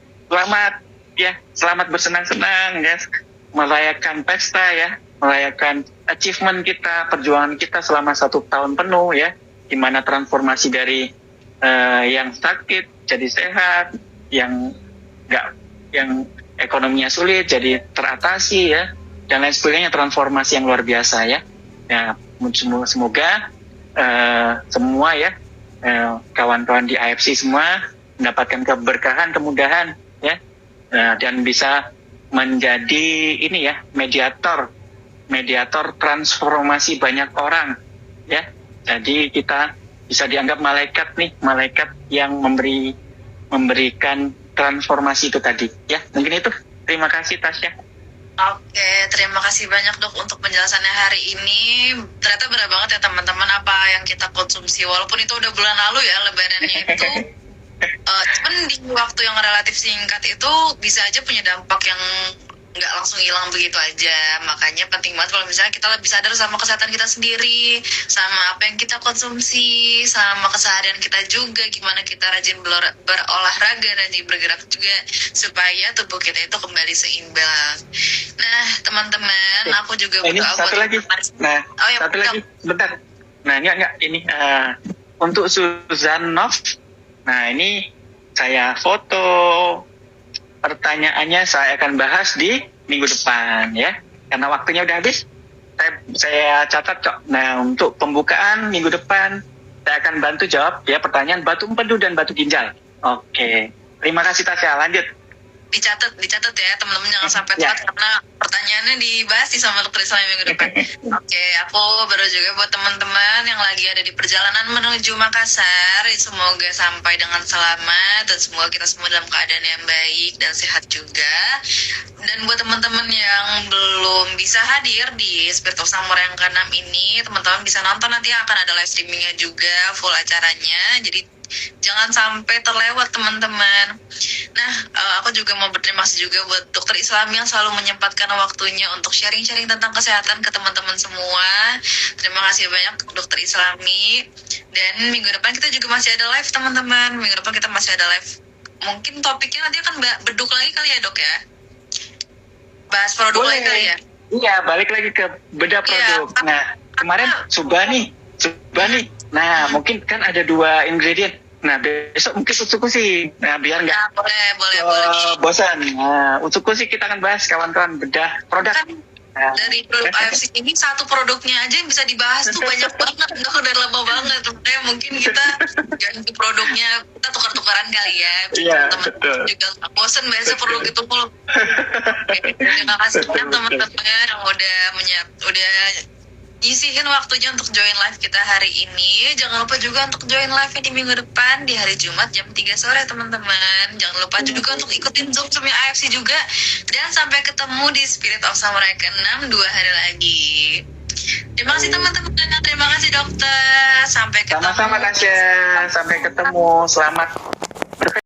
selamat bersenang-senang ya, merayakan pesta ya, merayakan achievement kita, perjuangan kita selama 1 tahun penuh ya, di mana transformasi dari yang sakit jadi sehat, yang ekonominya sulit jadi teratasi ya, dan lain sebagainya, transformasi yang luar biasa ya. Ya semoga semua ya, kawan-kawan di AFC semua mendapatkan keberkahan, kemudahan ya, dan bisa menjadi ini ya, mediator mediator transformasi banyak orang, ya. Jadi kita bisa dianggap malaikat nih, malaikat yang memberikan transformasi itu tadi, ya. Mungkin itu. Terima kasih Tasya.
Oke, terima kasih banyak dok untuk penjelasannya hari ini. Ternyata benar banget ya teman-teman apa yang kita konsumsi. Walaupun itu udah bulan lalu ya lebarannya itu. Cuman di waktu yang relatif singkat itu bisa aja punya dampak yang nggak langsung hilang begitu aja. Makanya penting banget kalau misalnya kita lebih sadar sama kesehatan kita sendiri, sama apa yang kita konsumsi, sama keseharian kita juga, gimana kita rajin berolahraga dan bergerak juga supaya tubuh kita itu kembali seimbang. Nah teman-teman, aku juga
ini satu lagi. Nah, satu lagi, bentar. Nah, ini untuk Suzanov. Nah, ini saya foto. Pertanyaannya saya akan bahas di minggu depan ya, karena waktunya udah habis. Saya catat kok. Nah, untuk pembukaan minggu depan saya akan bantu jawab ya pertanyaan batu empedu dan batu ginjal. Oke, terima kasih Tasya. Lanjut.
Dicatat ya teman-teman, jangan sampai telat karena pertanyaannya dibahas sama dokter Islam minggu depan. Oke, aku baru juga buat teman-teman yang lagi ada di perjalanan menuju Makassar, semoga sampai dengan selamat dan semoga kita semua dalam keadaan yang baik dan sehat juga. Dan buat teman-teman yang belum bisa hadir di Spirit of Samurai yang ke-6 ini, teman-teman bisa nonton, nanti akan ada live streamingnya juga, full acaranya, jadi jangan sampai terlewat teman-teman. Nah, aku juga mau berterima kasih juga buat dokter Islam yang selalu menyempatkan waktunya untuk sharing-sharing tentang kesehatan ke teman-teman semua. Terima kasih banyak dokter Islami. Dan minggu depan kita juga masih ada live teman-teman. Minggu depan kita masih ada live. Mungkin topiknya nanti akan beduk lagi kali ya dok ya? Bahas produk lagi kali ya?
Iya, balik lagi ke beda produk. Ya, nah, kemarin Subah nih. Nah, mungkin kan ada 2 ingredient. Nah, besok mungkin utsukushi. Nah, biar nggak
boleh.
bosan. Nah, utsukushi kita akan bahas kawan-kawan bedah produk.
Kan dari produk AFC ini satu produknya aja yang bisa dibahas tuh banyak banget. Udah lama banget. Makanya mungkin kita ganti produknya, kita tukar-tukaran kali ya.
Iya,
teman-teman juga nggak bosan bahasa produk itu mulu. Terima kasih banyak teman-teman yang udah isihin waktunya untuk join live kita hari ini. Jangan lupa juga untuk join live di minggu depan di hari Jumat jam 3 sore teman-teman. Jangan lupa juga untuk ikutin Zoom-Zoomnya AFC juga. Dan sampai ketemu di Spirit of Samurai ke-6 2 hari lagi. Terima kasih teman-teman. Terima kasih dokter. Sampai ketemu.
Sama-sama Tasya. Sampai ketemu. Selamat